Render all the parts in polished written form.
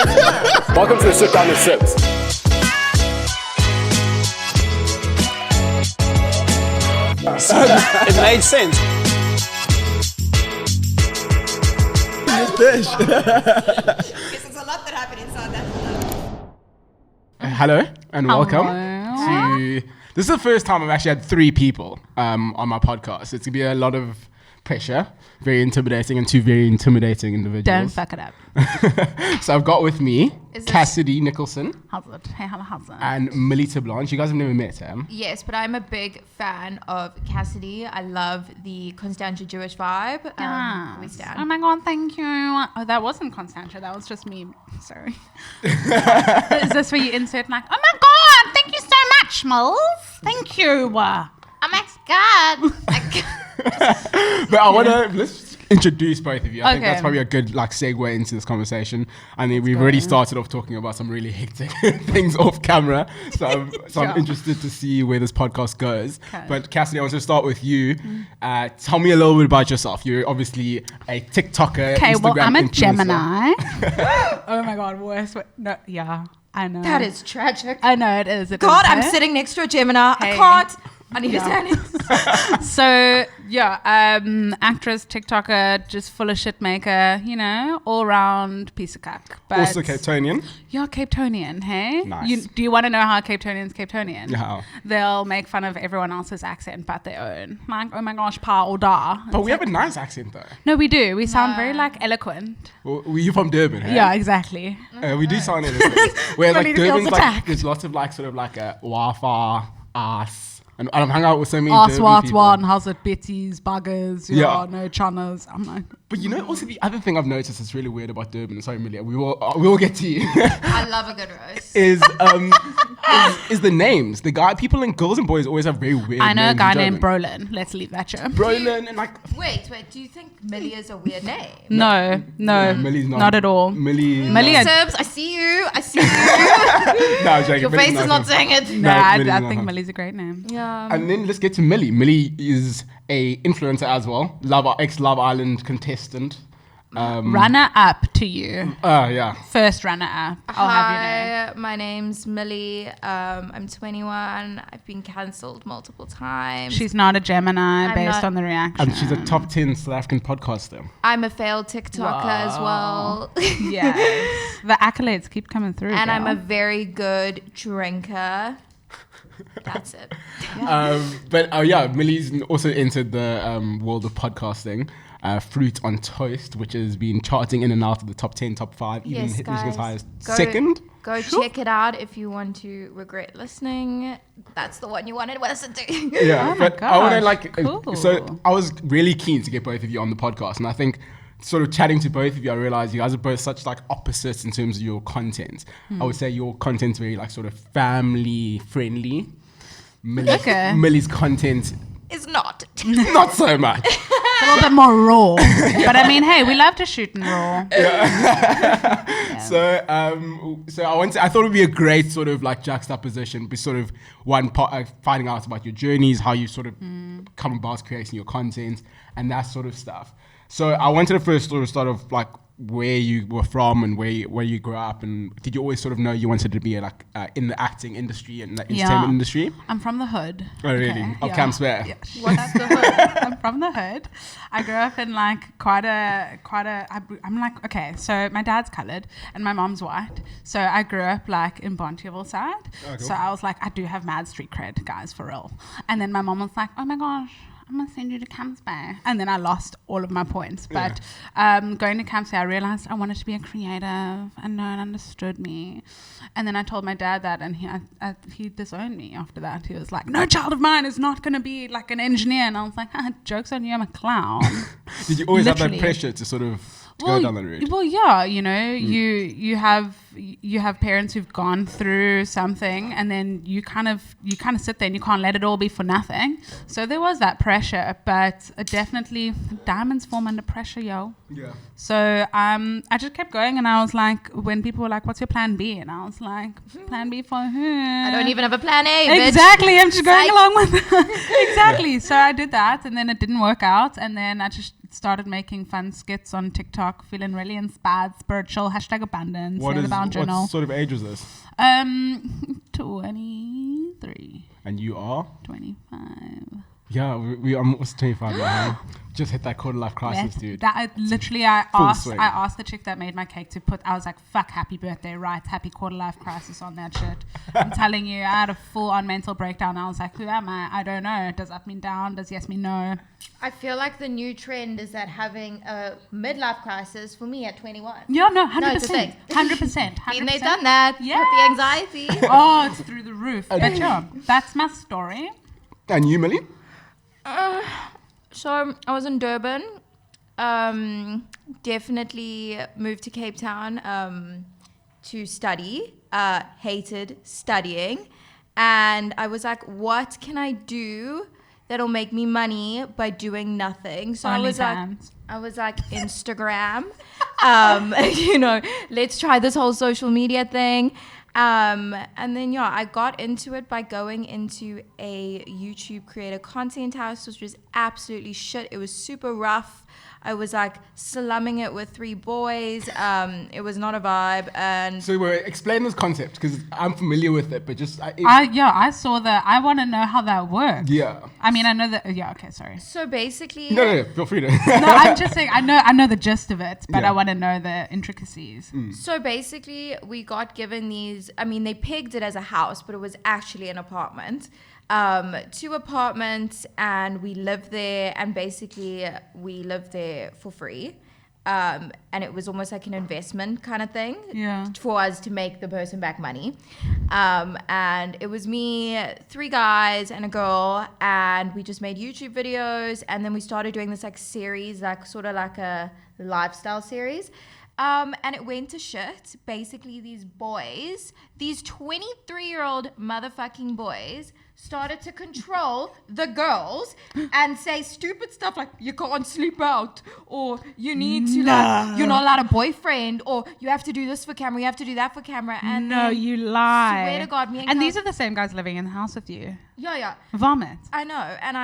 Welcome to the Sit Down with Sibs. It made sense. Because there's a lot that happened inside that. Hello and welcome to. This is the first time I've actually had 3 people on my podcast. It's gonna be a lot of pressure, very intimidating, and 2 very intimidating individuals. Don't fuck it up. So I've got with me Cassidy Nicholson How's it? Hey, how's it? and Millie Terblanche. You guys have never met, Yes, but I'm a big fan of Cassidy. I love the Constantia Jewish vibe. We stand. Oh my god, thank you. Oh, that wasn't Constantia. That was just me. Sorry. Is this where you insert like, oh my god, thank you so much, Mills. Thank you. Oh my god. But I want to let's introduce both of you. I think Okay. that's probably a good segue into this conversation. I mean, we've already started off talking about some really hectic things off camera, so I'm interested to see where this podcast goes. Okay. But Cassidy, I want to start with you. Tell me a little bit about yourself. You're obviously a TikToker. Okay, well, Instagram I'm a influencer. Gemini. Oh my god, worse. No, yeah, I know. That is tragic. I know it is. God, I'm sitting next to a Gemini. Hey. I can't. I need to stand in. So yeah, actress, TikToker, just full of shit maker, all round piece of cuck. But Also Cape Townian. You're Cape Townian, hey? Nice. Do you want to know how Cape Townian's Cape Townian? How? They'll make fun of everyone else's accent but their own. Like, oh my gosh, pa or da. But we have a nice accent though. No, we do. We sound very eloquent. Well, you're from Durban, hey? Yeah, exactly. We do sound eloquent. Whereas Millie feels Durban's attacked. there's lots of a wafa, ass. And I've hung out with so many Ask Durban what people. one, how's it Betty's, buggers, Yeah. no channels. I'm like, But also the other thing I've noticed that's really weird about Durban, sorry Millie, we will get to you, I love a good roast. is the names. The girls and boys always have very weird I know a names guy in named Durban. Brolin. Let's leave that show. Brolin and Wait, do you think Millie is a weird name? No, Millie's not at all. Millie. Millie, Sibs, I see you. No, I'm joking. Your Millie's face is not saying it. No, Millie's I not think her. Millie's a great name. Yeah. And then let's get to Millie. Millie is a influencer as well, ex-Love Island contestant. Runner up to you. Yeah. First runner up. I'll have you know. Hi, my name's Millie. I'm 21. I've been cancelled multiple times. She's not a Gemini I'm based not- on the reaction. And she's a top 10 South African podcaster. I'm a failed TikToker as well. Yes. The accolades keep coming through. And I'm girl. a very good drinker. That's it. Millie's also entered the world of podcasting. Fruit on Toast, which has been charting in and out of the top 10, top 5, even Yes, reaching as high as guys. second. Go check it out if you want to regret listening. That's the one you wanted to listen to. Yeah, Oh my but I want to gosh, cool. So I was really keen to get both of you on the podcast, and I think sort of chatting to both of you, I realized you guys are both such opposites in terms of your content. I would say your content's very sort of family friendly. Millie's content It's not. not so much. a little bit more raw. But I mean, hey, we love to shoot in raw. So I thought it would be a great sort of juxtaposition, be sort of one part finding out about your journeys, how you sort of come about creating your content and that sort of stuff. So I wanted to first sort of start off where you were from and where you grew up, and did you always sort of know you wanted to be in the acting industry and the entertainment industry? I'm from the hood. Oh really? Of Camps Fair? Yeah. What's the hood? I'm from the hood. I grew up in okay, so my dad's coloured and my mom's white. So I grew up in Bonteheuwel side. Oh, cool. So I was I do have mad street cred, guys, for real. And then my mom was like, oh my gosh, I'm going to send you to Camps Bay. And then I lost all of my points. But going to Camps Bay, I realized I wanted to be a creative and no one understood me. And then I told my dad that, and he disowned me after that. He was like, no child of mine is not going to be an engineer. And I was like, joke's on you, I'm a clown. Did you always have Literally. that pressure to sort of go down that route? Well, yeah, you have parents who've gone through something, and then you kind of sit there and you can't let it all be for nothing. So there was that pressure, but definitely diamonds form under pressure, yo. Yeah. So I just kept going, and I was like, when people were like, "What's your plan B?" and I was like, "Plan B for who?" I don't even have a plan A, bitch. Exactly, I'm just going Psych. along with exactly. So I did that, and then it didn't work out, and then I just started making fun skits on TikTok, feeling really inspired, spiritual, #abundance, What journal. sort of age was this? 23, And you are? 25. Yeah, I'm almost 25 now. Just hit that quarter life crisis, dude. I Full asked swing. I asked the chick that made my cake to put, I was like, fuck happy birthday, right? Happy quarter life crisis on that shit. I'm telling you, I had a full on mental breakdown. I was like, who am I? I don't know. Does up mean down? Does yes mean no? I feel like the new trend is that having a midlife crisis for me at 21. Yeah, no, No, it's a 100%. thing. 100%. Been there, done that. Yes. Got the anxiety. Oh, it's through the roof. But yeah, that's my story. And you, Millie? So I was in Durban. Definitely moved to Cape Town to study. Hated studying. And I was like, what can I do that'll make me money by doing nothing? So I was like, Instagram. Let's try this whole social media thing. And then I got into it by going into a YouTube creator content house, which was absolutely shit. It was super rough. I was like slumming it with 3 boys. It was not a vibe. And So explain this concept, because I'm familiar with it, but just... I saw that. I want to know how that works. Yeah. I mean, I know that. Yeah, okay, sorry. so basically... No, feel free to. No, I'm just saying, I know the gist of it, but Yeah. I want to know the intricacies. So basically, we got given these. I mean, they pegged it as a house, but it was actually an apartment. 2 apartments, and we lived there. And basically, we lived there for free. And it was almost like an investment kind of thing for us to make the person back money. And it was me, 3 guys, and a girl, and we just made YouTube videos. And then we started doing this like series, like sort of like a lifestyle series. And it went to shit. Basically, these boys, these 23-year-old motherfucking boys, started to control the girls and say stupid stuff like, you can't sleep out, or you need to, like, you're not allowed a boyfriend, or you have to do this for camera, you have to do that for camera. And No, you lie. swear to God, me and And Cal- these are the same guys living in the house with you. Yeah. Vomit. I know. And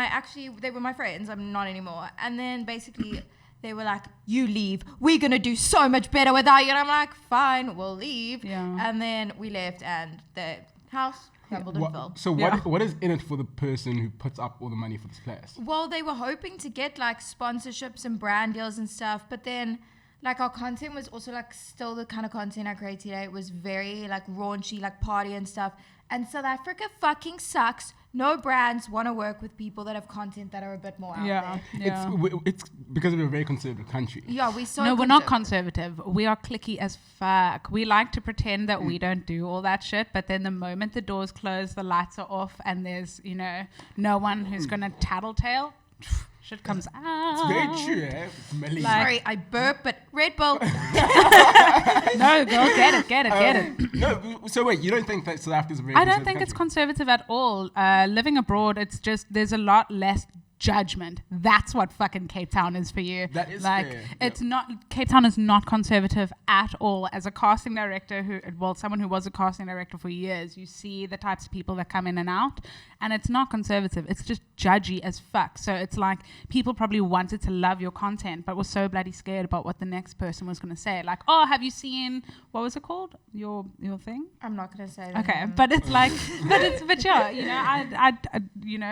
they were my friends. I'm not anymore. And then basically they were like, you leave. We're going to do so much better without you. And I'm like, fine, we'll leave. Yeah. And then we left, and the house crumbled and fell. So what is in it for the person who puts up all the money for this place? Well, they were hoping to get like sponsorships and brand deals and stuff. But then like our content was also like still the kind of content I create today. It was very like raunchy, like party and stuff. And South Africa fucking sucks. No brands want to work with people that have content that are a bit more out there. It's because we're a very conservative country. Yeah, we so No, we're not conservative. We are cliquey as fuck. We like to pretend that we don't do all that shit, but then the moment the doors close, the lights are off, and there's, no one who's going to tattletale, shit comes out. It's very true, eh? Millie. Sorry, I burp, but Red Bull. No, girl, get it. No, so wait, you don't think that South Africa is a very I don't conservative think it's country? conservative at all. Living abroad, it's just, there's a lot less judgment. That's what fucking Cape Town is for you. That is like fair. it's not, Cape Town is not conservative at all. As a casting director someone who was a casting director for years, you see the types of people that come in and out, and it's not conservative. It's just judgy as fuck. So it's like people probably wanted to love your content but were so bloody scared about what the next person was going to say. Like, oh, have you seen, what was it called? Your thing? I'm not gonna say that. Okay, but it's like, but yeah,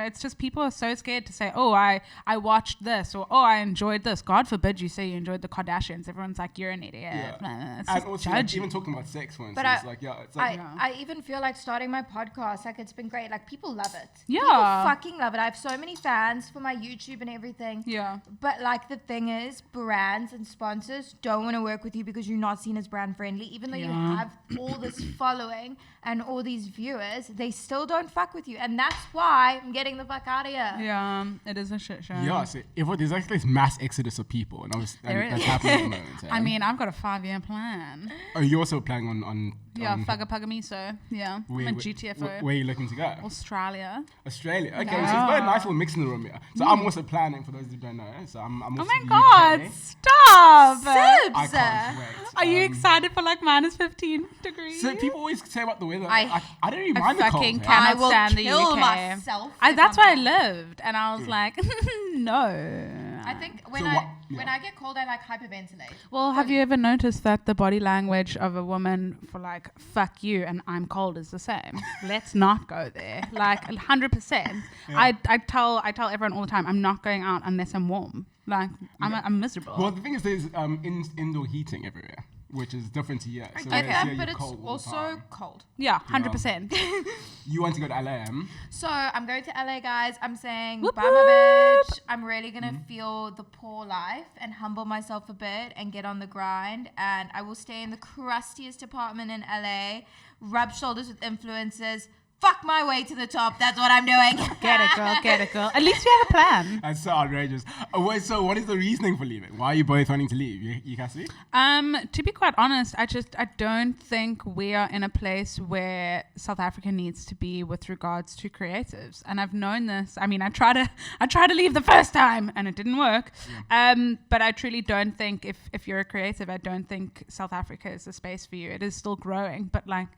it's just people are so scared to say, oh, I watched this, or oh, I enjoyed this. God forbid you say you enjoyed the Kardashians. Everyone's like, you're an idiot. Yeah. It's And just also, like, judgy. even talking about sex, for instance, But I even feel like starting my podcast, like it's been great. Like people love it. Yeah. People fucking love it. I have so many fans for my YouTube and everything. Yeah. But like the thing is, brands and sponsors don't want to work with you because you're not seen as brand friendly. Even though you have all this following and all these viewers, they still don't fuck with you. And that's why I'm getting the fuck out of here. Yeah, It is a shit show. Yeah, so there's like this mass exodus of people, and that's happening at the moment. I mean, I've got a 5-year plan. Oh, you're also planning on Fugga yeah. I'm a GTFO. Where are you looking to go? Australia. Australia. Okay, so it's got a nice little mix in the room here. So I'm also planning, for those who don't know. So I'm also Oh my God, stop! Sibs! I can't wait. Are you excited for like minus 15 degrees? So people always say about the weather. I I don't even I mind the cold. fucking hey. cannot I will stand the kill UK. myself. That's where I lived, and I was like, no. I think So what- when I get cold, I like hyperventilate. Well, have you ever noticed that the body language of a woman for like "fuck you" and "I'm cold" is the same? Let's not go there. Like 100%. I tell everyone all the time, I'm not going out unless I'm warm. Like I'm miserable. Well, the thing is, there's indoor heating everywhere, which is different to here. I So get here that, you're but it's cold all the also time. cold. Yeah, 100%. You want to go to LA? So I'm going to LA, guys. I'm saying Whoop bye, my whoop. bitch. I'm really gonna feel the poor life and humble myself a bit and get on the grind. And I will stay in the crustiest apartment in LA, rub shoulders with influencers, fuck my way to the top. That's what I'm doing. Get it, girl. At least you have a plan. That's so outrageous. So what is the reasoning for leaving? Why are you both wanting to leave? You Cassidy? To be quite honest, I don't think we are in a place where South Africa needs to be with regards to creatives. And I've known this. I mean, I tried to leave the first time and it didn't work. But I truly don't think if you're a creative, I don't think South Africa is the space for you. It is still growing, but like,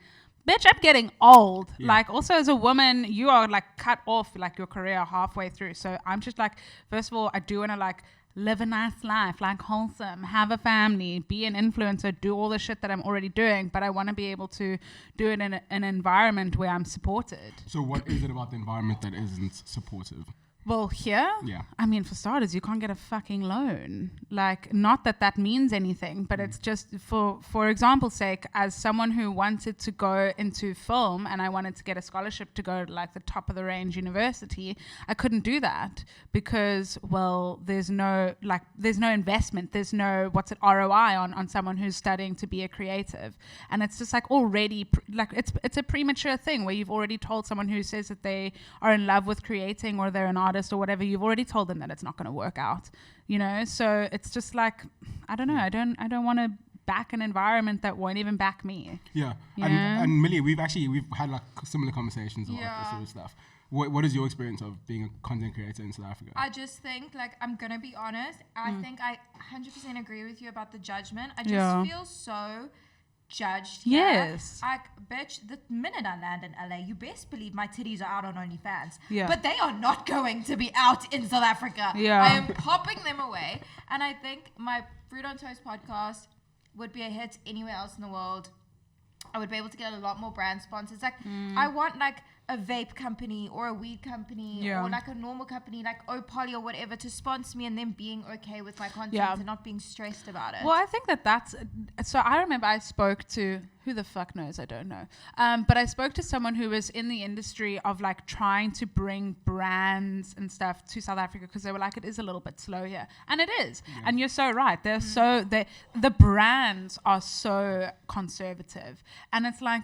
bitch, I'm getting old. Yeah. Like, also as a woman, you are like cut off like your career halfway through. So I'm just like, first of all, I do want to like live a nice life, like wholesome, have a family, be an influencer, do all the shit that I'm already doing. But I want to be able to do it in an environment where I'm supported. So what is it about the environment that isn't supportive? Well, here, Yeah. I mean, for starters, you can't get a fucking loan. Like, not that means anything, but it's just for example's sake, as someone who wanted to go into film and I wanted to get a scholarship to go to like the top of the range university, I couldn't do that because, well, there's no investment. There's no, ROI on someone who's studying to be a creative. And it's just like already, it's a premature thing where you've already told someone who says that they are in love with creating or they're an artist or whatever, you've already told them that it's not going to work out, you know. So it's just like, I don't know, I don't want to back an environment that won't even back me. Yeah. Yeah. And Millie, we've had like similar conversations about this sort of stuff. What is your experience of being a content creator in South Africa? I just think, like, I'm gonna be honest, I think I 100% agree with you about the judgment. I just feel so judged here. Yes. Like, bitch, the minute I land in LA, you best believe my titties are out on OnlyFans. Yeah. But they are not going to be out in South Africa. Yeah. I am popping them away. And I think my Fruit on Toast podcast would be a hit anywhere else in the world. I would be able to get a lot more brand sponsors. Like, I want like a vape company or a weed company or like a normal company like Opoly or whatever to sponsor me, and them being okay with my content and not being stressed about it. Well, I think that's so. I remember I spoke to, who the fuck knows, I don't know, but I spoke to someone who was in the industry of like trying to bring brands and stuff to South Africa because they were like, it is a little bit slow here, and it is. And you're so right, the brands are so conservative, and it's like,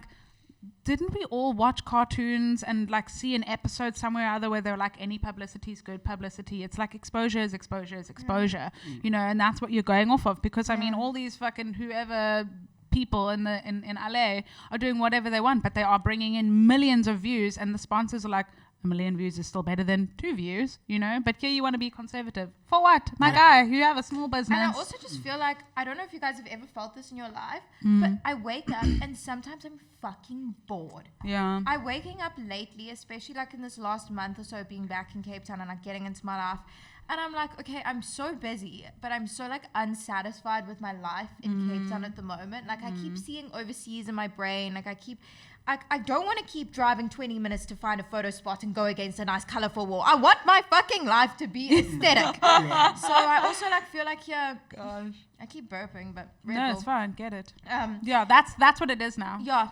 didn't we all watch cartoons and like see an episode somewhere or other where they're like, any publicity is good publicity? It's like exposure is exposure is exposure, you know, and that's what you're going off of. Because I mean, all these fucking whoever people in LA are doing whatever they want, but they are bringing in millions of views, and the sponsors are like, 1 million views is still better than 2 views, you know. But here you want to be conservative for what, my guy? You have a small business. And I also just feel like, I don't know if you guys have ever felt this in your life, but I wake up and sometimes I'm fucking bored. Yeah. I'm waking up lately, especially like in this last month or so, being back in Cape Town and like getting into my life. And I'm like, okay, I'm so busy, but I'm so like unsatisfied with my life in Cape Town at the moment. Like I keep seeing overseas in my brain. Like I don't want to keep driving 20 minutes to find a photo spot and go against a nice colorful wall. I want my fucking life to be aesthetic. So I also like feel like, gosh, I keep burping, but No, it's fine. Get it. yeah, That's what it is now. yeah.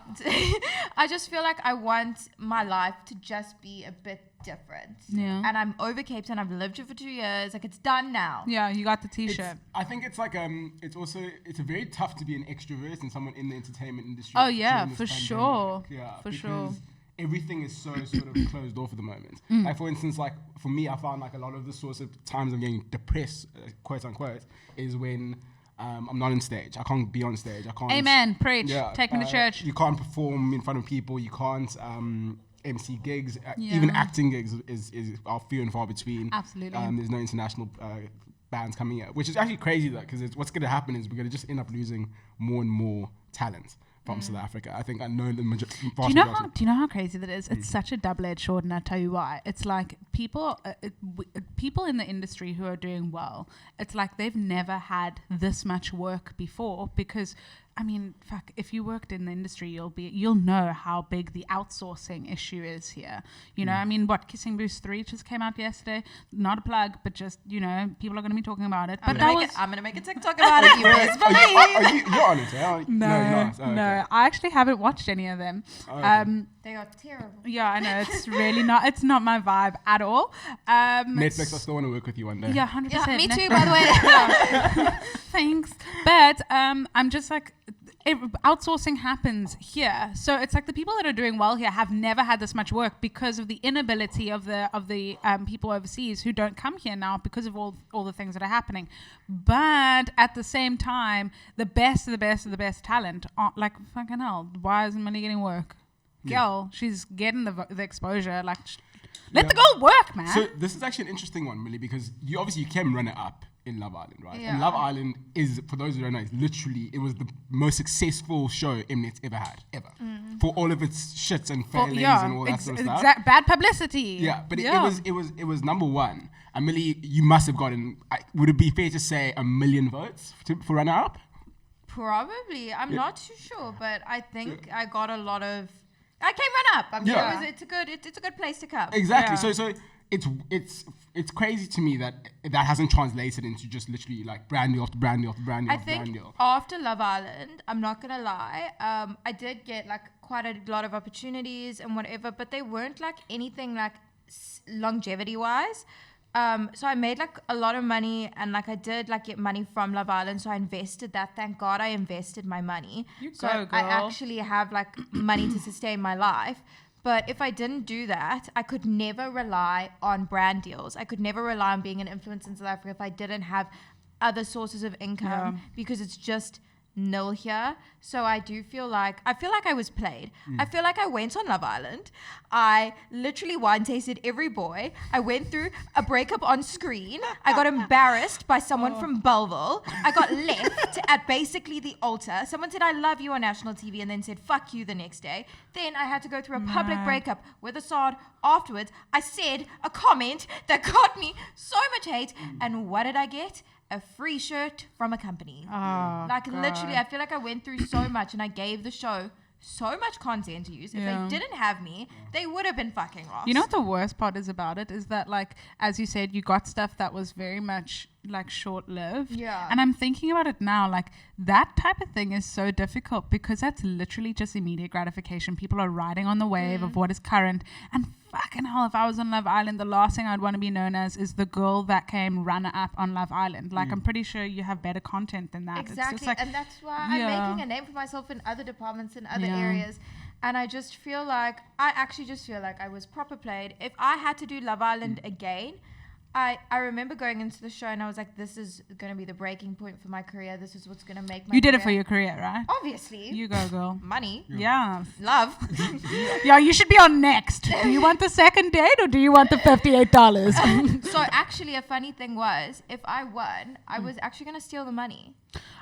I just feel like I want my life to just be a bit different. Yeah. And I'm over Cape Town. I've lived here for 2 years. Like, it's done now. Yeah, you got the T-shirt. I think it's like it's very tough to be an extrovert and someone in the entertainment industry. Oh, yeah, during this for pandemic. sure. Yeah, For because sure. everything is so sort of closed off at the moment. Like for instance, like for me, I found like a lot of the sorts of times I'm getting depressed, quote unquote, is when I'm not on stage. I can't be on stage. I can't. Amen. Preach. Take me to church. You can't perform in front of people. You can't MC gigs. Even acting gigs are few and far between. Absolutely. There's no international bands coming out, which is actually crazy though, because what's going to happen is we're going to just end up losing more and more talent from South Africa. I think I know the majority. Do you know how crazy that is? It's such a double-edged sword, and I'll tell you why. It's like people in the industry who are doing well, it's like they've never had this much work before because, I mean, fuck, if you worked in the industry, you'll know how big the outsourcing issue is here. You know, I mean, Kissing Booth 3 just came out yesterday. Not a plug, but just, you know, people are going to be talking about it. I'm going to make a TikTok about it, you guys. You're on it, eh? No, I actually haven't watched any of them. They are terrible. Yeah, I know. It's really not. It's not my vibe at all. Netflix, I still want to work with you one day. Yeah, 100%. Yeah, me too, by the way. Thanks. But I'm just like, outsourcing happens here. So it's like the people that are doing well here have never had this much work because of the inability of the people overseas who don't come here now because of all the things that are happening. But at the same time, the best of the best of the best talent aren't like, fucking hell, why isn't Millie getting work? Girl, she's getting the exposure. Like, let the girl work, man. So this is actually an interesting one, Millie, because you came runner up in Love Island, right? Yeah. And Love Island is, for those who don't know, it was the most successful show Mnet's ever had, ever. For all of its shits and failings and all that sort of stuff. Bad publicity. Yeah, but it was number one. And Millie, you must have gotten, would it be fair to say, 1 million votes for runner up? Probably. I'm not too sure, but I think I got a lot of. I came run up. I mean, it's a good place to come. Exactly. Yeah. So it's crazy to me that hasn't translated into just literally like brand deal after brand deal after brand deal after brand deal. I think after Love Island, I'm not gonna lie, I did get like quite a lot of opportunities and whatever, but they weren't like anything like longevity wise. So I made like a lot of money and like I did like get money from Love Island. So I invested that. Thank God I invested my money. I actually have like money to sustain my life. But if I didn't do that, I could never rely on brand deals. I could never rely on being an influencer in South Africa if I didn't have other sources of income because it's just nil here. So I feel like I was played. I feel like I went on Love Island. I literally wine tasted every boy. I went through a breakup on screen. I got embarrassed by someone from Belleville. I got left at basically the altar. Someone said I love you on national TV and then said fuck you the next day. Then I had to go through a public breakup with Assad. Afterwards, I said a comment that got me so much hate. And what did I get? A free shirt from a company. Literally, I feel like I went through so much and I gave the show so much content to use. If they didn't have me, they would have been fucking lost. You know what the worst part is about it is that, like, as you said, you got stuff that was very much like short-lived. Yeah. And I'm thinking about it now, like that type of thing is so difficult because that's literally just immediate gratification. People are riding on the wave of what is current. And fucking hell, if I was on Love Island, the last thing I'd want to be known as is the girl that came runner-up on Love Island. Like, I'm pretty sure you have better content than that. Exactly. It's just like, and that's why I'm making a name for myself in other departments and other areas. And I just feel like, I was proper played. If I had to do Love Island again, I remember going into the show and I was like, this is going to be the breaking point for my career. This is what's going to make my you did career. it for your career, right? Obviously. You go, girl. Money. Yeah. Love. Yeah, you should be on next. Do you want the second date or do you want the $58? So actually a funny thing was, if I won, I was actually going to steal the money.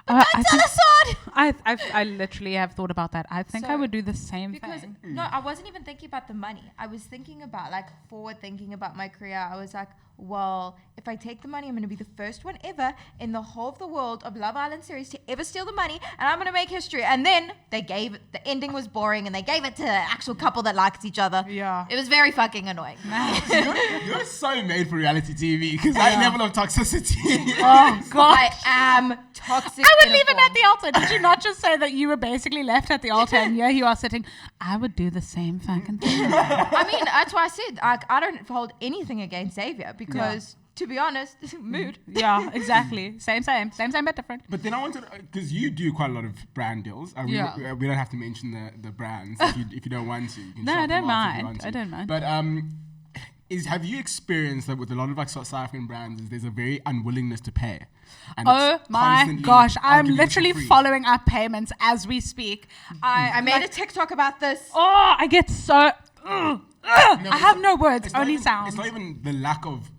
I literally have thought about that. I think I would do the same thing. No, I wasn't even thinking about the money. I was thinking about forward thinking about my career. I was like, well, if I take the money, I'm going to be the first one ever in the whole of the world of Love Island series to ever steal the money, and I'm going to make history. And then the ending was boring, and they gave it to an actual couple that liked each other. Yeah. It was very fucking annoying. You're so made for reality TV because that level of toxicity. Oh, God. I am toxic. I would leave him at the altar. Did you not just say that you were basically left at the altar and here you are sitting? I would do the same fucking thing. I mean, that's why I said I don't hold anything against Xavier because to be honest, mood. Yeah, exactly. Same, but different. But then I wanted, because you do quite a lot of brand deals. We don't have to mention the brands if you don't want to. You can No, shop I them don't off if you mind. want to. I don't mind. But have you experienced that with a lot of like South African brands? Is there's a very unwillingness to pay? And Oh it's my constantly, gosh, "I'll I'm give you this for literally free." following up payments as we speak. I made a TikTok about this. Oh, I get so. I have no words, It's not only even- sounds. It's not even the lack of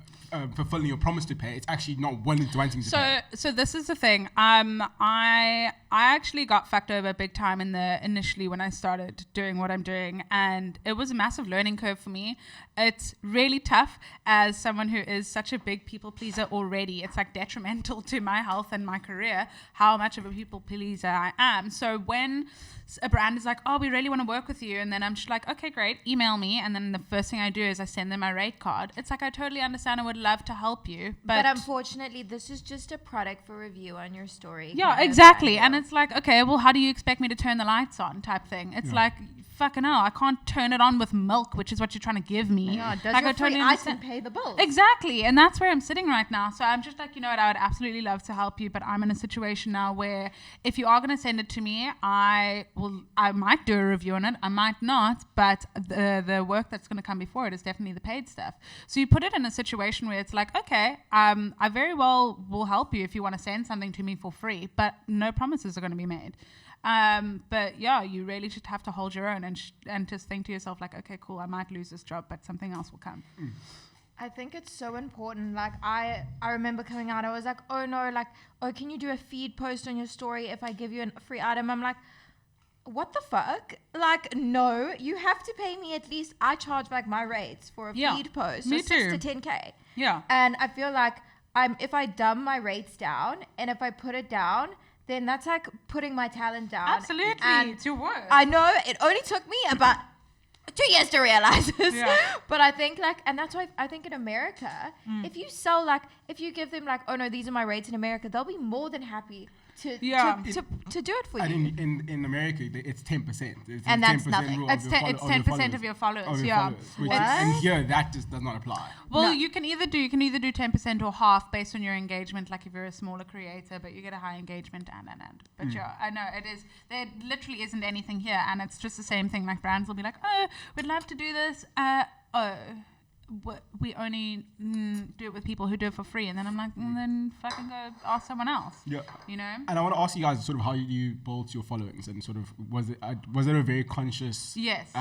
fulfilling your promise to pay. It's actually not wanting to pay. So this is the thing. I actually got fucked over big time initially when I started doing what I'm doing, and it was a massive learning curve for me. It's really tough as someone who is such a big people pleaser already. It's like detrimental to my health and my career how much of a people pleaser I am. So when a brand is like, oh, we really want to work with you, and then I'm just like, okay, great, email me, and then the first thing I do is I send them my rate card. It's like, I totally understand, I would love to help you, But unfortunately, this is just a product for review on your story. yeah, kind of exactly. angle. And it's like, okay, well, how do you expect me to turn the lights on type thing? It's like, fucking hell, I can't turn it on with milk, which is what you're trying to give me. Yeah, does Like, your I totally free understand. item pay the bills? Exactly, and that's where I'm sitting right now. So I'm just like, you know what, I would absolutely love to help you, but I'm in a situation now where if you are going to send it to me, I might do a review on it, I might not, but the work that's going to come before it is definitely the paid stuff. So you put it in a situation where it's like, okay, I very well will help you if you want to send something to me for free, but no promises are going to be made. But yeah, you really just have to hold your own and just think to yourself like, okay, cool, I might lose this job, but something else will come. I think it's so important. Like I remember coming out, I was like, oh no, like, oh, can you do a feed post on your story if I give you a free item? I'm like, what the fuck? Like, no, you have to pay me at least. I charge like my rates for a feed post. Me so too. 6 to 10K. Yeah. And I feel like if I dumb my rates down and if I put it down, then that's like putting my talent down. Absolutely, And it's your work. I know it only took me about 2 years to realize this. Yeah. But I think like, and that's why I think in America, if you sell like, if you give them like, oh no, these are my rates in America, they'll be more than happy to do it for you. And in America, it's 10%. It's And a that's 10% nothing. rule It's of your 10% of your followers. of your Yeah. followers, which What? and here that just does not apply. Well, No. you can either do 10% or half based on your engagement. Like if you're a smaller creator, but you get a high engagement and. But yeah, I know it is. There literally isn't anything here, and it's just the same thing. Like brands will be like, oh, we'd love to do this. We only do it with people who do it for free, and then I'm like, then fucking go ask someone else. Yeah. You know. And I want to ask you guys sort of how you built your followings, and sort of was it a very conscious Yes.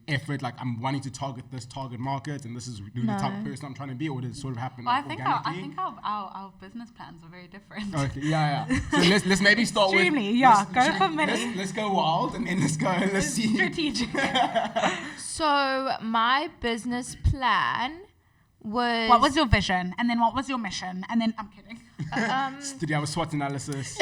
effort, like I'm wanting to target this target market and this is the type of person I'm trying to be, or did it sort of happen Well, like, I organically? think our business plans are very different. Okay, yeah. So let's maybe start with Extremely, yeah. Go let's- for Millie. Let's go wild and then let's see. Strategic. So my business plan was. What was your vision, and then what was your mission, and then I'm kidding. Did you have a SWOT analysis?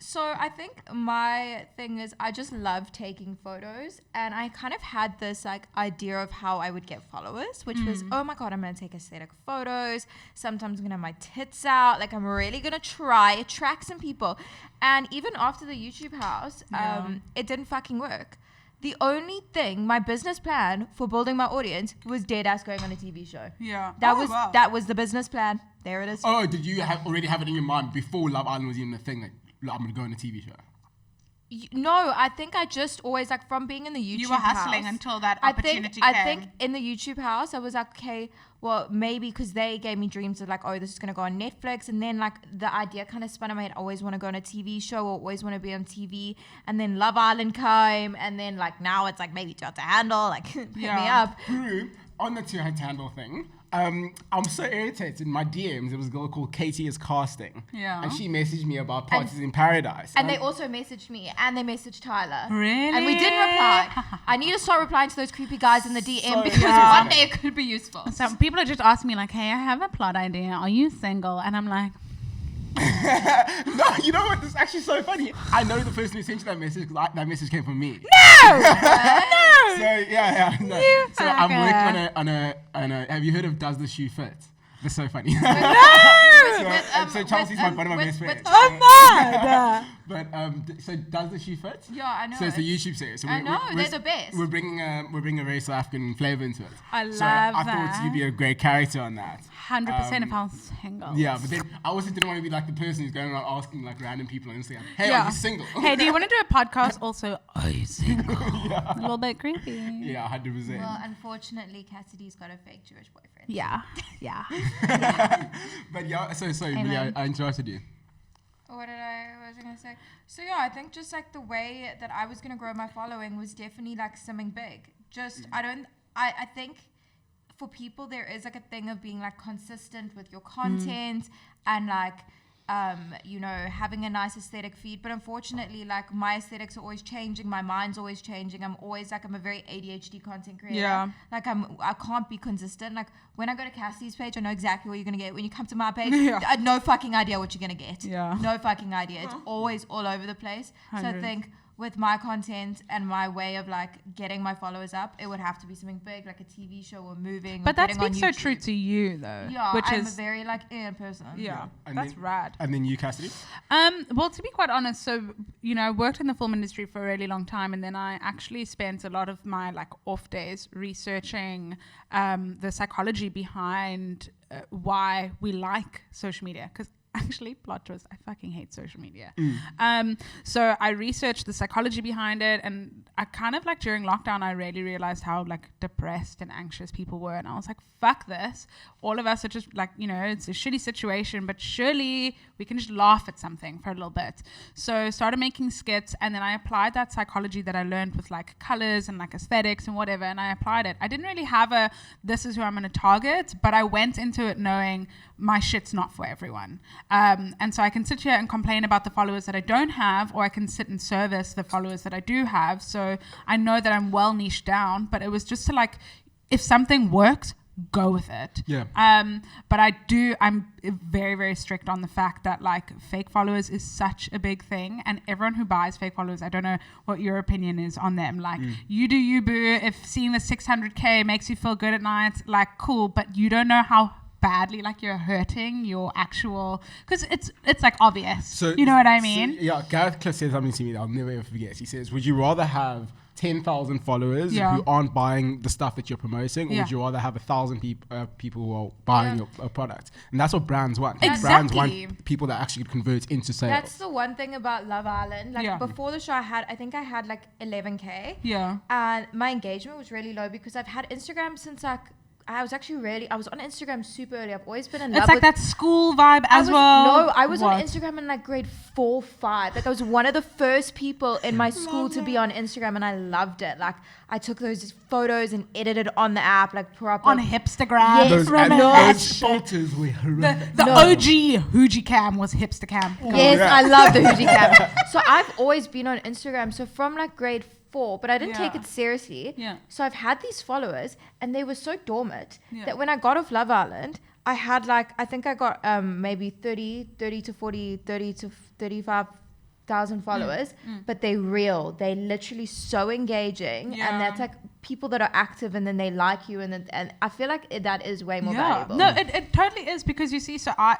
So I think my thing is I just love taking photos, and I kind of had this like idea of how I would get followers, which was, oh my God, I'm going to take aesthetic photos. Sometimes I'm going to have my tits out. Like I'm really going to try attract some people. And even after the YouTube house, it didn't fucking work. The only thing, my business plan for building my audience was dead ass going on a TV show. Yeah. That was the business plan. There it is. Oh, did you already have it in your mind before Love Island was even a thing? Like, look, I'm gonna go on a TV show. No, I think I just always like from being in the YouTube You were hustling house, until that opportunity came. I think in the YouTube house, I was like, okay, well, maybe because they gave me dreams of like, oh, this is going to go on Netflix. And then like the idea kind of spun in my head, I always want to go on a TV show or always want to be on TV. And then Love Island came. And then like now it's like maybe Too Hot to Handle, like hit me up. Brew, on the Too Hot to Handle thing, I'm so irritated. In my DMs, there was a girl called Katie is casting. Yeah. And she messaged me about Parties in Paradise. And they also messaged me and they messaged Tyler. Really? And we didn't reply. I need to start replying to those creepy guys in the DM So because yeah. one day it could be useful. So people are just asking me like, hey, I have a plot idea. Are you single? And I'm like, No, you know what? This is actually so funny. I know the person who sent you that message because that message came from me. no! So yeah, no. You So I'm fucker. working on a. Have you heard of Does the Shoe Fit? That's so funny. No! So Chelsea's one of my best friends. I'm mad. But so does the shoe fit? Yeah, I know. So it's a YouTube series. So I know, they're the best. We're bringing a very South African flavor into it. I so love I that. thought you'd be a great character on that. 100% if I was single. Yeah, but then I also didn't want to be like the person who's going around asking like random people on Instagram, "Hey, Yeah. are you single?" Hey, do you want to do a podcast? Also, are you single? A little bit creepy. Yeah, 100%. Well, unfortunately, Cassidy's got a fake Jewish boyfriend. Yeah, yeah. But yeah, so sorry, Millie, I interrupted you. What was I gonna say? So yeah, I think just like the way that I was gonna grow my following was definitely like something big. Just I think for people there is like a thing of being like consistent with your content and like having a nice aesthetic feed. But unfortunately, like my aesthetics are always changing, my mind's always changing. I'm a very ADHD content creator. Yeah. Like I can't be consistent. Like when I go to Cassidy's page, I know exactly what you're gonna get. When you come to my page, I have no fucking idea what you're gonna get. Yeah. No fucking idea. It's always all over the place. 100. So I think with my content and my way of like getting my followers up, it would have to be something big, like a TV show or moving. But or that getting on speaks so YouTube. true to you, though. Yeah, which I'm is a very like person. yeah, And that's then- rad. And then you, Cassidy? Well, to be quite honest, so I worked in the film industry for a really long time, and then I actually spent a lot of my like off days researching the psychology behind why we like social media. Because actually, plot twist, I fucking hate social media. So I researched the psychology behind it, and I kind of like during lockdown, I really realized how like depressed and anxious people were, and I was like, fuck this. All of us are just like, it's a shitty situation, but surely we can just laugh at something for a little bit. So started making skits, and then I applied that psychology that I learned with like colors and like aesthetics and whatever, and I applied it. I didn't really have this is who I'm going to target, but I went into it knowing my shit's not for everyone. And so I can sit here and complain about the followers that I don't have, or I can sit and service the followers that I do have. So I know that I'm well niched down, but it was just to like, if something works, go with it. Yeah. But I'm very, very strict on the fact that like fake followers is such a big thing, and everyone who buys fake followers, I don't know what your opinion is on them. Like you do you, boo. If seeing the 600K makes you feel good at night, like cool, but you don't know how badly like you're hurting your actual, because it's like obvious. So you know what I mean? So, yeah, Gareth Cliff said something to me that I'll never ever forget. He says, would you rather have 10,000 followers who aren't buying the stuff that you're promoting, or would you rather have 1,000 people who are buying your product? And that's what brands want. Exactly. Brands want people that actually convert into sales. That's the one thing about Love Island. Like before the show, I think I had like 11K. Yeah. And my engagement was really low because I've had Instagram since like I was on Instagram super early. I've always been in love It's like with that school vibe as well. No, I was on Instagram in like grade 4, 5. Like I was one of the first people in my school to be on Instagram, and I loved it. Like I took those photos and edited on the app, like proper. On Hipstagram. Yes, those filters were horrific. The OG Hooji Cam was Hipster Cam. Yes, I love the Hooji Cam. So I've always been on Instagram. So from like grade 4, but I didn't take it seriously. Yeah. So I've had these followers, and they were so dormant that when I got off Love Island, I had like, I think I got maybe 30 to 35,000 followers, but they're real. They're literally so engaging, and that's like people that are active, and then they like you, and I feel like that is way more valuable. No, it totally is, because you see, so I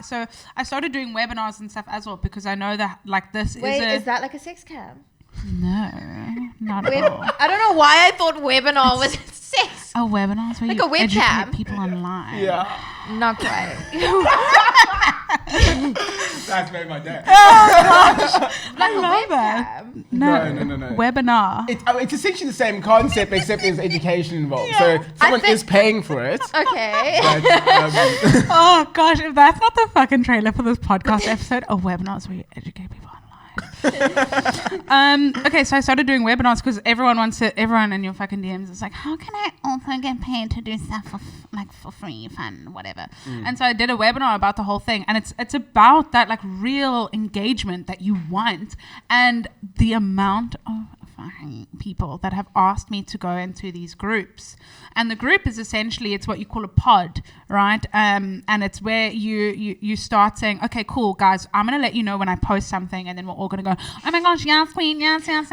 started doing webinars and stuff as well, because I know that like this is that like a sex cam? No, not at all. I don't know why I thought webinar was sex. A webinar is where Like you a webcam. educate people online. Yeah. Not quite. That's made my day. Like a love webcam. No. Webinar. It's essentially the same concept, except there's education involved. So someone is paying for it. Okay. But, Oh gosh, if that's not the fucking trailer for this podcast episode, a webinar is where you educate people online. Okay, so I started doing webinars because everyone in your fucking DMs is like, how can I also get paid to do stuff for free, fun, whatever. And so I did a webinar about the whole thing, and it's about that like real engagement that you want, and the amount of fucking people that have asked me to go into these groups. And the group is essentially, it's what you call a pod, right? And it's where you start saying, okay, cool, guys, I'm going to let you know when I post something, and then we're all going to go, oh my gosh, yes, queen, yes, those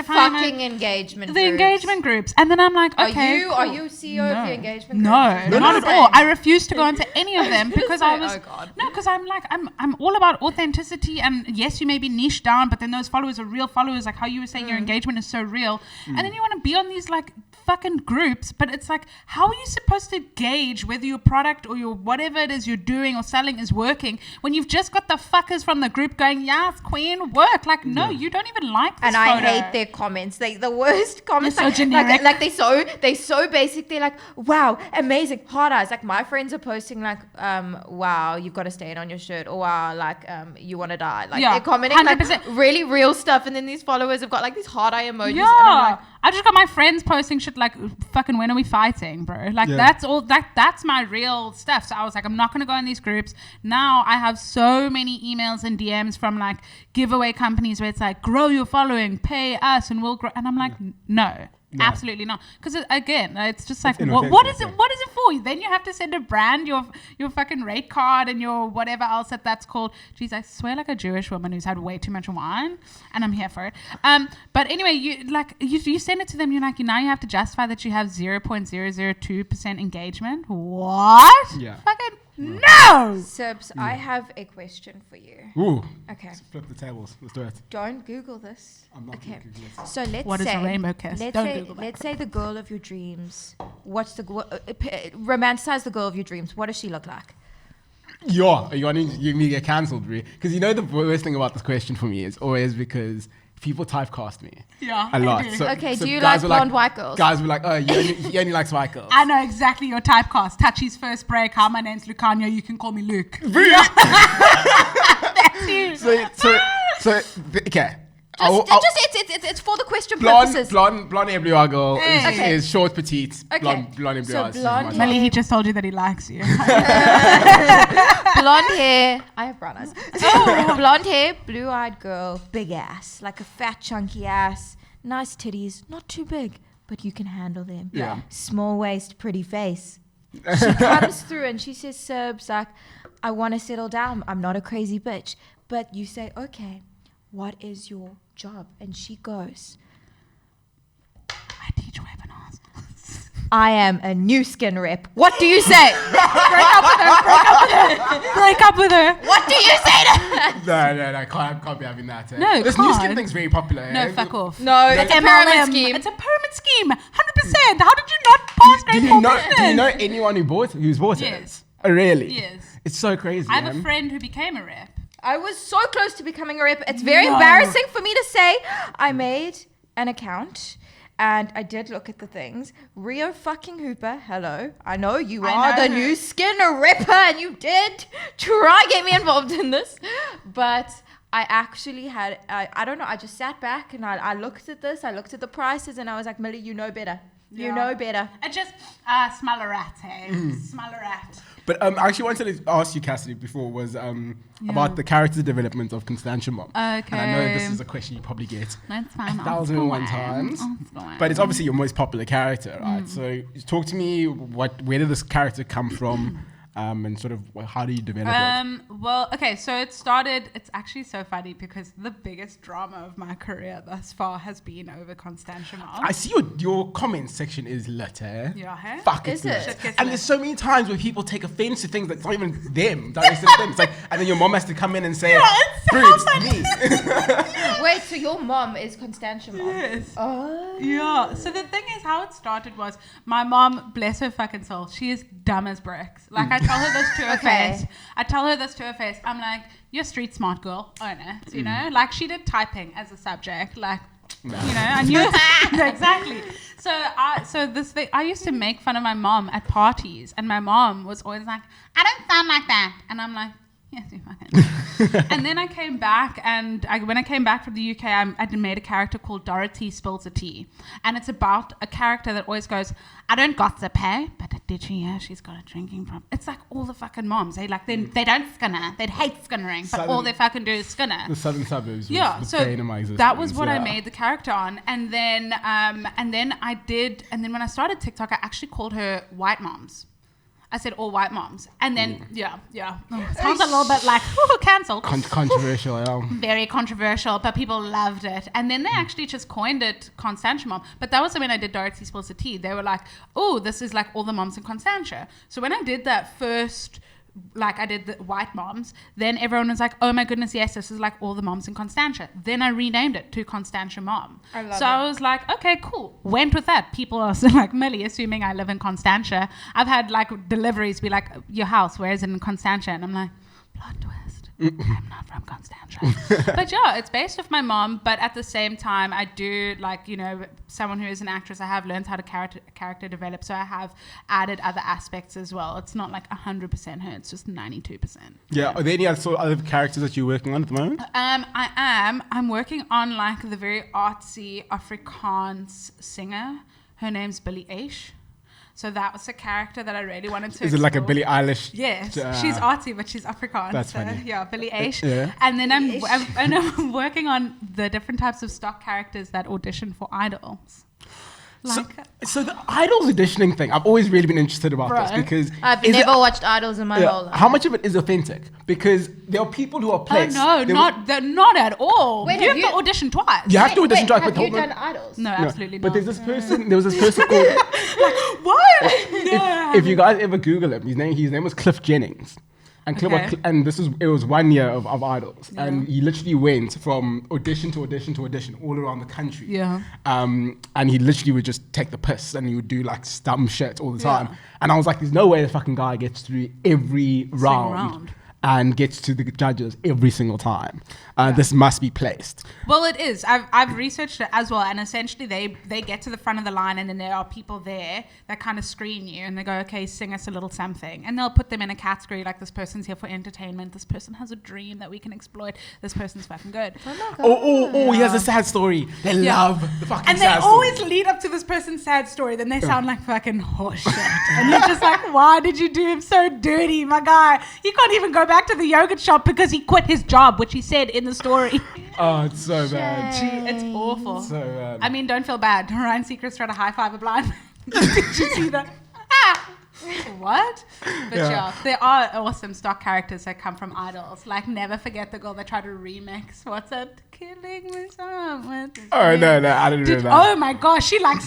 fucking engagement the groups. engagement groups. And then I'm like, okay, Are you CEO of the engagement no, group? not at all. I refuse to go into any of them because I was oh God. no, because I'm like I'm all about authenticity, and yes, you may be niche down, but then those followers are real followers. Like how you were saying, your engagement is so real, and then you want to be on these like fucking groups, but it's like, how are you supposed to gauge whether your product or your whatever it is you're doing or selling is working when you've just got the fuckers from the group going, yes, queen, work? Like, no, you don't even like this And photo. I hate their comments. The worst comments. They're so generic. Like they so basic. They're like, wow, amazing, hard eyes. Like my friends are posting like, wow, you've got a stain on your shirt, or wow, like you want to die. Like they're commenting 100%. like really real stuff, and then these followers have got like these hard eye emojis. Yeah, And I'm like, I just got my friends posting shit like, fucking, when are we fighting, bro? Like that's all. That's my real stuff. So I was like, I'm not gonna go in these groups. Now I have so many emails and DMs from like giveaway companies where it's like, grow your following, pay us, and we'll grow. And I'm like, no. Absolutely not, because again, it's just like, what is it? What is it for? Then you have to send a brand your fucking rate card and your whatever else that's called. Jeez, I swear, like a Jewish woman who's had way too much wine, and I'm here for it. But anyway, you send it to them. You're like, now you have to justify that you have 0.002% engagement. What? Yeah. Fucking no. Sibs, I have a question for you. Ooh. Okay. Let's flip the tables. Let's do it. Don't Google this. I'm not Okay. Googling it. So let's What is say a rainbow kiss? Let's Don't say, Google that. let's say the girl of your dreams. What's the romanticize the girl of your dreams? What does she look like? Yeah, you want me to get cancelled, Brie? Because you know the worst thing about this question for me is always because people typecast me. Yeah, a lot. I do. So, Okay, so do you guys like were blonde white girls? Guys were like, oh, he only likes white girls. I know exactly your typecast. Touchy's first break. Hi, my name's Lucania. You can call me Luke. Brie! That's you. So okay. It's for the question Blonde purposes. hair blue girl Okay. is short, petite. Okay. Blonde hair blue So eyes. blonde Millie, he just told you that he likes you. Blonde hair. I have brown eyes. Blonde hair, blue-eyed girl, big ass, like a fat, chunky ass, nice titties, not too big, but you can handle them. Yeah. Small waist, pretty face. She comes through and she says, Sibs, like, I want to settle down. I'm not a crazy bitch. But you say, okay, what is your job? And she goes, I teach webinars. I am a new skin rep. What do you say? Break up with her. What do you say to her? No, can't be having that. No, this new skin can't. thing's very popular. No, eh? fuck off. No, it's a pyramid scheme. It's a pyramid scheme. 100%. How did you not pass grade 4 business? Do you know anyone who's bought it? Yes. Oh, really? Yes. It's so crazy. I have man. a friend who became a rep. I was so close to becoming a rep. It's very embarrassing for me to say. I made an account and I did look at the things. Rio fucking Hooper, hello. I know you are the new skin ripper and you did try get me involved in this. But I actually had, I don't know, I just sat back and I looked at this. I looked at the prices and I was like, Millie, you know better. You know better. I just smell a rat, hey? Smell a rat. But I actually wanted to ask you, Cassidy, before was about the character development of Constantia Mom. Okay. And I know this is a question you probably get That's fine. 1,001 times. But it's obviously your most popular character, right? So talk to me, where did this character come from? And sort of how do you develop it? Well, okay, so it's actually so funny because the biggest drama of my career thus far has been over Constantia Mom. I see your comment section is lit, eh? Yeah, hey? Fuck, Is it's lit. it? Shit gets And lit. there's so many times where people take offense to things that's not even them. Directed at them. It's like, and then your mom has to come in and say, "Bro, it's me." Wait, so your mom is Constantia Mom? Yes. Oh. Yeah. So the thing is, how it started was my mom, bless her fucking soul, she is dumb as bricks. Like I tell her this to her face. I'm like, you're a street smart girl, own it. You know, like she did typing as a subject. Like, you know, I knew exactly. So I used to make fun of my mom at parties, and my mom was always like, I don't sound like that, and I'm like, Yes, you fucking. And then I came back, and when I came back from the UK, I made a character called Dorothy Spills a Tea, and it's about a character that always goes, "I don't gossip, hey, but did you hear she's got a drinking problem?" It's like all the fucking moms. They don't skinner. They hate skinnering, but all they fucking do is skinner. The southern suburbs. Yeah, so that was what I made the character on, and then when I started TikTok, I actually called her White Moms. I said all white moms, and then sounds a little bit like cancelled. Controversial, yeah. Very controversial, but people loved it. And then they actually just coined it Constantia Mom. But that was when I did Dorothy Spills the Tea. They were like, "Oh, this is like all the moms in Constantia." So when I did that first, like I did the white moms, then everyone was like, "Oh my goodness, yes, this is like all the moms in Constantia." Then I renamed it to Constantia Mom. I was like, okay, cool. Went with that. People are still like, Millie, assuming I live in Constantia. I've had like deliveries be like, "Your house, where is it in Constantia?" And I'm like, plot twist. I'm not from Constantia. But yeah, it's based off my mom, but at the same time, I do, like, you know, someone who is an actress, I have learned how to character develop, so I have added other aspects as well. It's not like 100% her, it's just 92%. Yeah, are there any other characters that you're working on at the moment? I'm working on like the very artsy Afrikaans singer. Her name's Billie Aish. So that was a character that I really wanted to Is it like a explore. Billie Eilish? Yes, she's artsy, but she's Afrikaans. That's so, funny. Yeah, Billie Aish. Yeah. And then I'm working on the different types of stock characters that audition for idols. So the Idols auditioning thing, I've always really been interested about this because I've never watched Idols in my whole life. how much of it is authentic? Because there are people who are placed. Oh no, not at all. Wait, you have have to you- audition twice. You have to audition twice, Have but you hold on. done Idols? No, absolutely But not. there was this person called. What? If you guys ever Google him, his name was Cliff Jennings. And Okay. it was 1 year of Idols, and he literally went from audition to audition to audition all around the country. Yeah. And he literally would just take the piss, and he would do like dumb shit all the time. And I was like, there's no way the fucking guy gets through every round and gets to the judges every single time. This must be placed. Well, it is. I've researched it as well, and essentially they get to the front of the line, and then there are people there that kind of screen you, and they go, "Okay, sing us a little something," and they'll put them in a category like, "This person's here for entertainment. This person has a dream that we can exploit. This person's fucking good." He has a sad story. They love the fucking And they sad story. always lead up to this person's sad story. Then they sound like fucking horseshit, and you're just like, "Why did you do him so dirty, my guy? He can't even go back to the yogurt shop because he quit his job," which he said in the story. Oh, it's so bad. It's awful. So bad. I mean, don't feel bad. Ryan Seacrest tried to high five a blind man. Did you see that? Ah! What? But yeah, there are awesome stock characters that come from Idols. Like, never forget the girl that tried to remix. What's it? Killing me with his Oh, name. no, I didn't know that. Oh my gosh, she like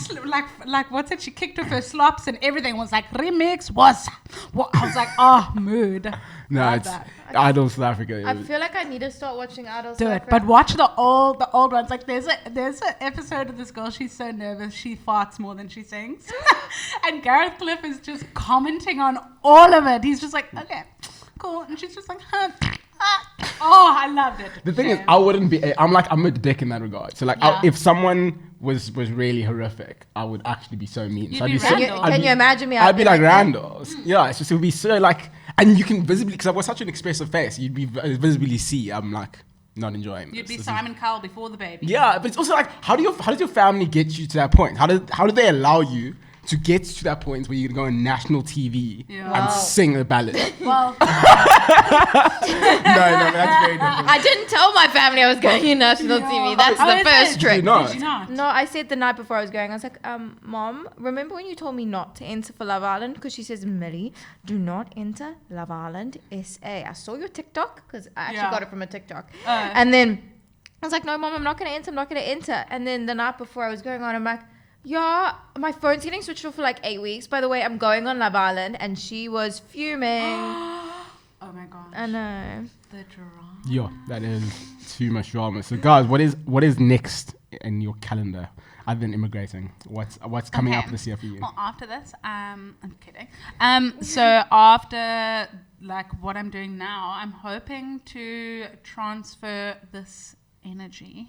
what's it? She kicked with her slops and everything was like remix was. What? I was like, oh, mood. No, Love it's that. Idols South Africa. I feel like I need to start watching Idols. Do South it, Africa. but watch the old ones. Like there's an episode of this girl. She's so nervous she farts more than she sings, and Gareth Cliff is just commenting on all of it. He's just like, okay, cool, and she's just like, huh. Oh, I loved it. The thing is, I wouldn't be. I'm a dick in that regard. So like, Yeah. if someone was really horrific, I would actually be so mean. You'd So I'd be so, Randall. Can you imagine me? I'd be like that? Randall's. Yeah, it's just it would be so like, and you can visibly, because I've got such an expressive face, you'd be visibly see. I'm like not enjoying. You'd this. be This is- Simon Cowell before the baby. Yeah, but it's also like, how does your family get you to that point? How do they allow you to get to that point where you can go on national TV Yeah. and Wow. sing a ballad? Well, No, that's very different. I didn't tell my family I was going to national TV. That's Oh, the is first it? trick. Did you not? did you not? No, I said the night before I was going, I was like, Mom, remember when you told me not to enter for Love Island? Because she says, Millie, do not enter Love Island SA. I saw your TikTok, because I actually Yeah. got it from a TikTok. And then I was like, no, Mom, I'm not going to enter. And then the night before I was going on, I'm like, yeah, my phone's getting switched off for like 8 weeks. By the way, I'm going on Love Island. And she was fuming. Oh my gosh. I know. The drama. Yeah, that is too much drama. So, guys, what is next in your calendar other than immigrating? What's coming up Okay. this year for you? Well, after this, I'm kidding. So after like what I'm doing now, I'm hoping to transfer this energy.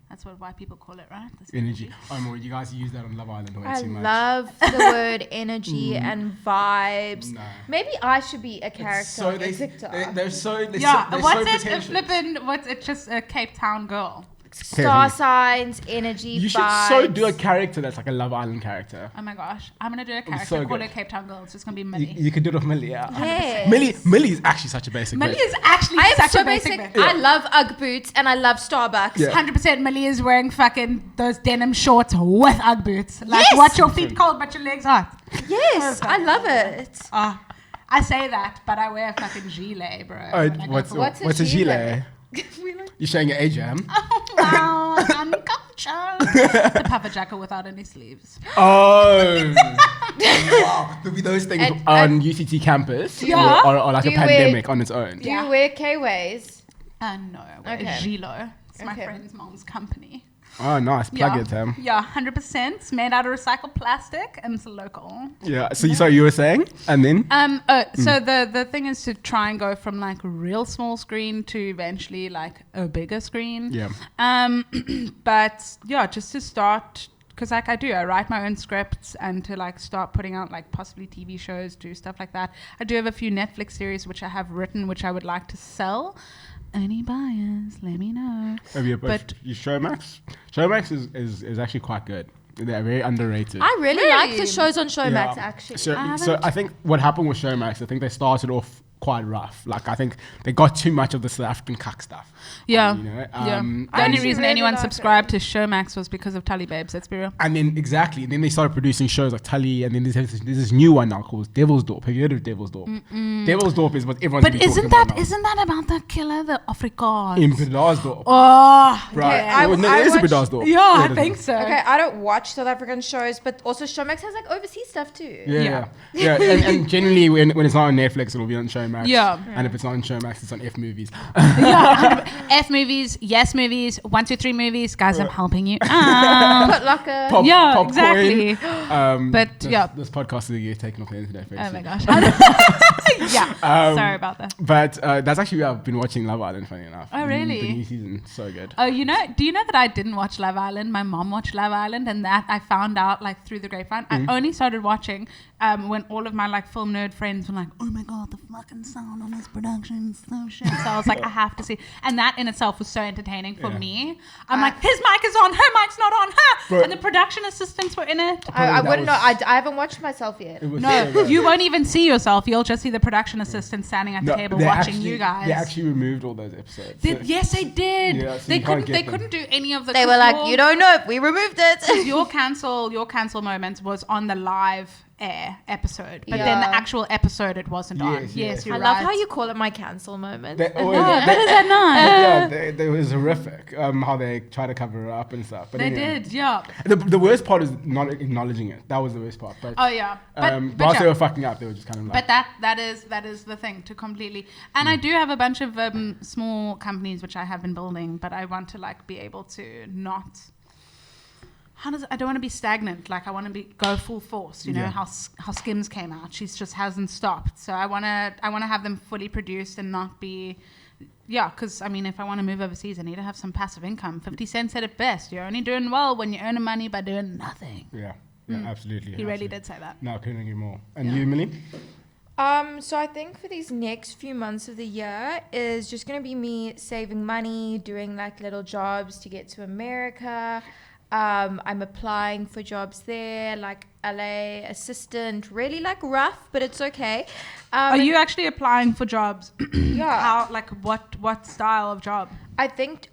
That's what white people call it, right? This Energy. Oh, more. You guys use that on Love Island way I too much. love the word energy and vibes. No. Maybe I should be a character So on TikTok. they're so Yeah, they're what's so it? pretentious. Flippin', what's it? Just a Cape Town girl. Star signs, energy, You should vibes. so do a character that's like a Love Island character. Oh my gosh, I'm gonna do a character. so Call good. it Cape Town girl. It's just gonna be You, Millie. you could do it with Millie, yeah. Yes. Millie is actually such a basic Millie bitch. is actually I am such so a basic. basic. bitch. I love UGG boots and I love Starbucks. Yeah. 100% Millie is wearing fucking those denim shorts with UGG boots. Like, Yes. watch your feet cold, but your legs hot. Yes, I love it. I say that, but I wear a fucking gilet, bro. Oh, when I go what's for- What's a a gilet? gilet? You're showing your age, Am? Oh, wow, uncultured. The puffer jacket without any sleeves. Oh. Wow. There'll be those things And- on UCT campus. Yeah. Or like Do a you wear- pandemic on its own. Do Yeah. you wear K-Ways? No, I wear Okay. a gilet. It's my Okay. friend's mom's company. Oh, nice. Plug it, Am. Yeah, 100%. It's made out of recycled plastic and it's local. Yeah. So you were saying? And then? So the thing is to try and go from like a real small screen to eventually like a bigger screen. Yeah. But yeah, just to start, because like I write my own scripts and to like start putting out like possibly TV shows, do stuff like that. I do have a few Netflix series which I have written, which I would like to sell. Any buyers, let me know. Have you But- you Showmax? Showmax is actually quite good. They're very underrated. I really like the Really? shows on Showmax, Yeah. actually. So haven't- I think what happened with Showmax, I think they started off quite rough. Like I think they got too much of the South African cuck stuff. Yeah. You know? The I only actually reason really anyone like subscribed to Showmax was because of Tully Babes, let's be real. And then and then they started producing shows like Tully, and then there's this new one now called Devil's Dorp. Have you heard of Devil's Dorp? Devil's Dorp is what everyone's But been talking isn't about that now. isn't that about the killer, the Afrikaans? In Pilar's Dorp? Oh, Right. I- Well, no, I it is in watched- Pilar's Dorp. yeah, I it is. think so. Okay, I don't watch South African shows, but also Showmax has like overseas stuff too. Yeah. Yeah. And generally, when it's not on Netflix, it'll be on Showmax. Yeah. And if it's not on Showmax, it's on F Movies. Yeah, F movies, yes movies, 1, 2, 3 movies. Guys, I'm helping you out. Put Locker. Pop- Yeah, popcorn. exactly. But yeah. this podcast is going to get taken off the internet. Oh my basically. gosh. Yeah. Sorry about that. But that's actually where I've been watching Love Island, funny enough. Oh, really? The new season, so good. Oh, do you know that I didn't watch Love Island? My mom watched Love Island, and that I found out like through the grapevine. I only started watching when all of my like film nerd friends were like, "Oh my god, the fucking sound on this production is so shit." So I was like, I have to see, and that in itself was so entertaining for Yeah. me. I'm like, his mic is on, her mic's not on, Bro. and the production assistants were in it. I That wouldn't know. was- I haven't watched myself yet. It was No, so good. you won't even see yourself. You'll just see the production assistant standing at the No, table they watching actually- you guys. They actually removed all those episodes. Yes, they did. Yeah, so they you can't couldn't. get They them. couldn't do any of the. They were like, you don't know if we removed it. Your cancel moments was on the live air episode, but then the Yeah. actual episode it wasn't on. Yes, Yes, yes. you're I right. love how you call it my cancel moment. They always, Oh, that is that nice. yeah, they was horrific. How they try to cover it up and stuff. But They anyway. did, yeah. The worst part is not acknowledging it. That was the worst part. But Oh yeah, but whilst yeah. they were fucking up, they were just kind of like. But that is the thing to completely. And I do have a bunch of small companies which I have been building, but I want to like be able to not. I don't want to be stagnant. Like I want to go full force. You know Yeah. how Skims came out. She just hasn't stopped. So I wanna have them fully produced and not be. Yeah, because I mean, if I want to move overseas, I need to have some passive income. 50 Cent said it best: "You're only doing well when you're earning money by doing nothing." Yeah, absolutely. He really did say that. No, I couldn't agree more. And you, Millie? So I think for these next few months of the year is just gonna be me saving money, doing like little jobs to get to America. I'm applying for jobs there, like LA assistant, really like rough, but it's okay. Are you actually applying for jobs? Yeah. How? Like what style of job? I think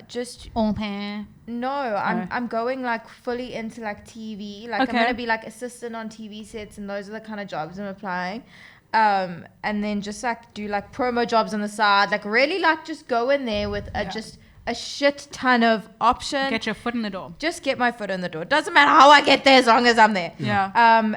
just Au pair. no, I'm going like fully into like TV. Like Okay. I'm gonna be like assistant on TV sets, and those are the kind of jobs I'm applying. And then just like do like promo jobs on the side, like really like just go in there with just a shit ton of options. Get your foot in the door. Just get my foot in the door. Doesn't matter how I get there as long as I'm there. Yeah.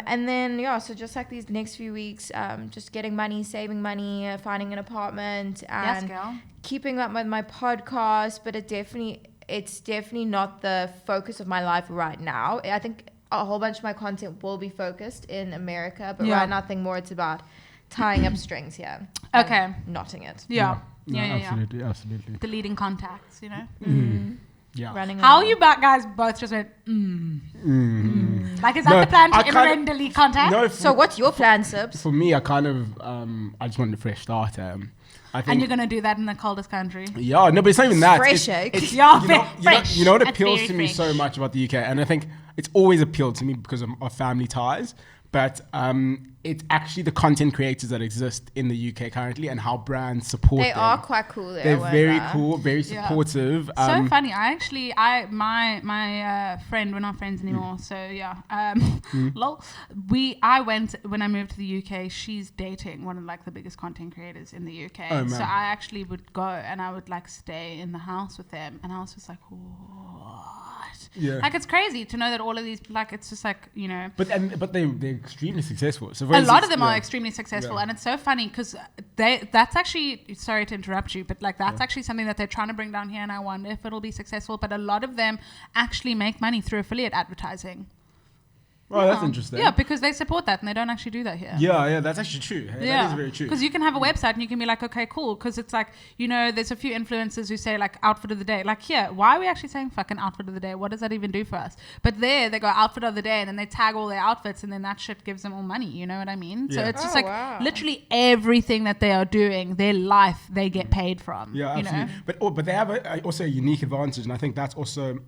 And then so just like these next few weeks, just getting money, saving money, finding an apartment, Yes, and girl. keeping up with my podcast. But it's definitely not the focus of my life right now. I think a whole bunch of my content will be focused in America, but Yeah. right now I think more it's about tying up strings here. and Okay. knotting it. Yeah. Absolutely. Deleting contacts, you know. Yeah. Running How around. you back guys both just went, Like, is that the plan to immigrate and delete contacts? No, So what's your plan, Sibs? for me, I kind of, I just wanted a fresh start. I think, And you're going to do that in the coldest country? yeah, no, but it's not even that. Fresh, Yeah, You know what That's appeals very to me fresh. so much about the UK, and I think it's always appealed to me because of family ties. But it's actually the content creators that exist in the UK currently, and how brands support They them. are quite cool there. They're weren't very they? cool, very Yeah. supportive. So funny. My friend, we're not friends anymore. So yeah, lol. I went when I moved to the UK. She's dating one of like the biggest content creators in the UK. Oh, man. So I actually would go and I would like stay in the house with them, and I was just like, what? Yeah. Like it's crazy to know that all of these like it's just like you know. But they're extremely successful. So for A lot instance, of them yeah. are extremely successful, Yeah. and it's so funny because that's actually, sorry to interrupt you, but like that's actually something that they're trying to bring down here, and I wonder if it'll be successful. But a lot of them actually make money through affiliate advertising. Oh, that's interesting. Yeah, because they support that and they don't actually do that here. Yeah, that's actually true. Hey, That is very true. Because you can have a website and you can be like, okay, cool. Because it's like, you know, there's a few influencers who say like outfit of the day. Like here, why are we actually saying fucking outfit of the day? What does that even do for us? But there, they go outfit of the day and then they tag all their outfits and then that shit gives them all money. You know what I mean? So Yeah. it's just Oh, like wow. literally everything that they are doing, their life, they get paid from. Yeah, you absolutely. know? But they have also a unique advantage, and I think that's also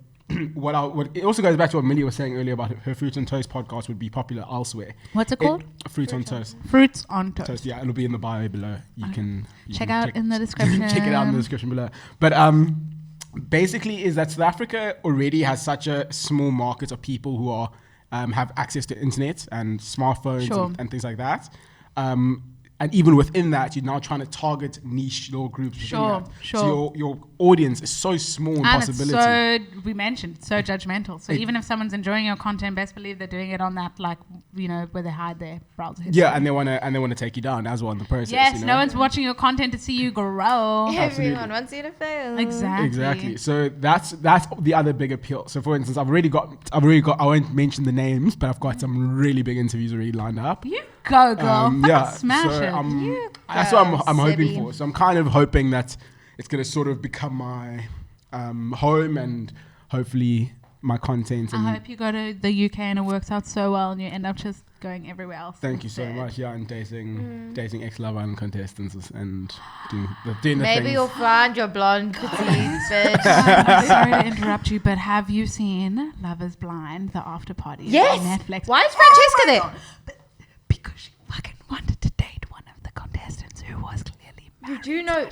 what it also goes back to what Millie was saying earlier about her Fruit on Toast podcast would be popular elsewhere. What's it called? Fruit on Toast. Fruits on toast. Toast. Yeah, it'll be in the bio below. You can Check out in the description. Check it out in the description below. But basically, is that South Africa already has such a small market of people who are have access to internet and smartphones Sure. and things like that. And even within that, you're now trying to target niche little groups. within Sure, that. sure. So your audience is so small in And possibility. it's so, we mentioned, it's so judgmental. So It- even if someone's enjoying your content, best believe they're doing it on that, like, you know, where they hide their browser history. Yeah, and they wanna take you down as well in the process. Yes, you know? no one's watching your content to see you grow. Everyone wants you to fail. Exactly. So that's the other big appeal. So for instance, I've already got. I won't mention the names, but I've got some really big interviews already lined up. You go, girl. Yeah, Smash so it. that's what I'm go, hoping Sibby. for. So I'm kind of hoping that it's gonna sort of become my home and hopefully my content. I And hope you go to the UK and it works out so well and you end up just going everywhere else. thank you so instead. much. Yeah, and dating ex-Love Island contestants and doing the Maybe things. you'll find your blonde petite bitch. I'm sorry to interrupt you, but have you seen Love is Blind, the after party Yes. on Netflix? Why is Francesca there? Because she fucking wanted to date one of the contestants who was clearly married. Did you know?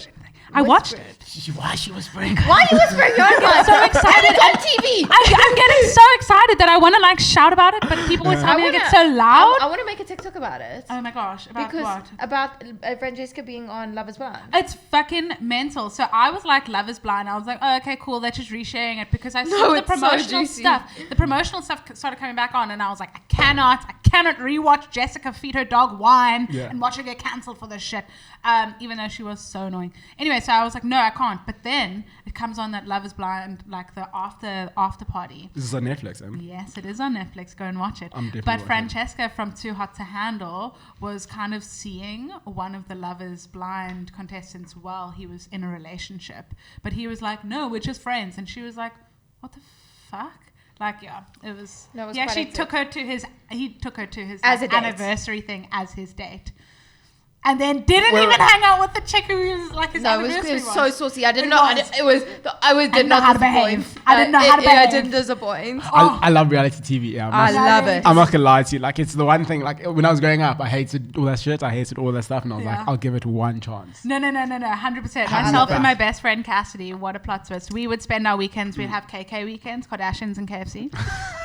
I watched it. Why she whispering? Why are you whispering? You're on so excited. It's on TV. I'm getting so excited that I want to like shout about it, but people always tell me I get so loud. I want to make a TikTok about it. Oh my gosh, about Because what? about Francesca being on Love is Blind. It's fucking mental. So I was like, Love is Blind. I was like, oh, okay, cool. They're just resharing it because I No, saw the it's so promotional juicy. stuff. The promotional stuff started coming back on, and I was like, I cannot rewatch Jessica feed her dog wine Yeah. and watch her get cancelled for this shit. Even though she was so annoying. Anyway, so I was like, no, I can't. But then it comes on that Love is Blind, like the after party. This is on Netflix. Yes, it is on Netflix. Go and watch it. I'm definitely But watching. Francesca from Too Hot to Handle was kind of seeing one of the Love is Blind contestants while he was in a relationship. But he was like, no, we're just friends. And she was like, what the fuck? Like, yeah, it was. That was he quite actually hectic. he took her to his As like, a date. anniversary thing as his date. And then didn't Well- even hang out with the chick who was like his No, it anniversary was so saucy. I It didn't know. was. Did didn't know not how to disappoint. behave. I didn't know how to I behave. didn't disappoint. I love reality TV. Yeah, I love it. I'm not gonna lie to you. Like, it's the one thing. Like, when I was growing up, I hated all that shit. I hated all that stuff, and I was Yeah. like, I'll give it one chance. No, 100%. I Myself love and it. my best friend Cassidy, what a plot twist. We would spend our weekends, we'd have KK weekends, Kardashians and KFC.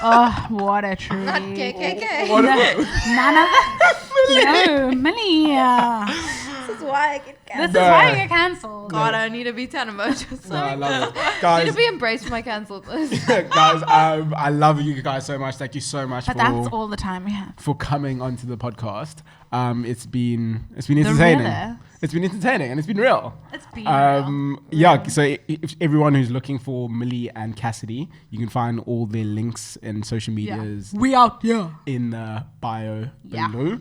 Oh, what a treat. Not KKK. What No, none of No, Millie. This is why I get This cancelled. is why you get cancelled. God, I need to be 10 emojis. No, I love it, I need guys. to be embraced for my cancelled list. Guys, I love you guys so much. Thank you so much But that's all the time we have. for coming onto the podcast. It's been entertaining. realest. It's been entertaining and it's been real. It's been real. Yeah. So if everyone who's looking for Millie and Cassidy, you can find all their links and social medias We out here. in the bio Yeah. below.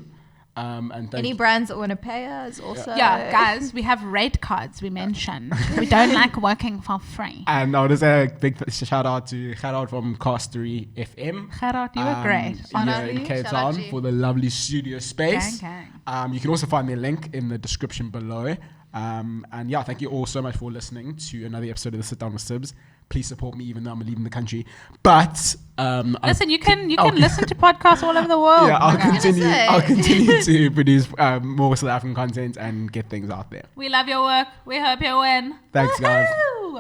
And thank Any you. brands that want to pay us also? Yeah, guys, we have rate cards we mentioned. We don't like working for free. And I want to say a big shout out from Cassidy FM. Shout out, you were great. Here Honestly, in Cape shout out Town to you. for the lovely studio space. Gang. You can also find their link in the description below. And yeah, thank you all so much for listening to another episode of the Sit Down with Sibs. Please support me even though I'm leaving the country. But Listen, you can listen to podcasts all over the world. yeah, gonna say. I'll continue to produce more South African content and get things out there. We love your work. We hope you win. Thanks, guys. Woo!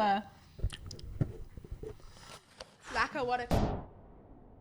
Laka, what a...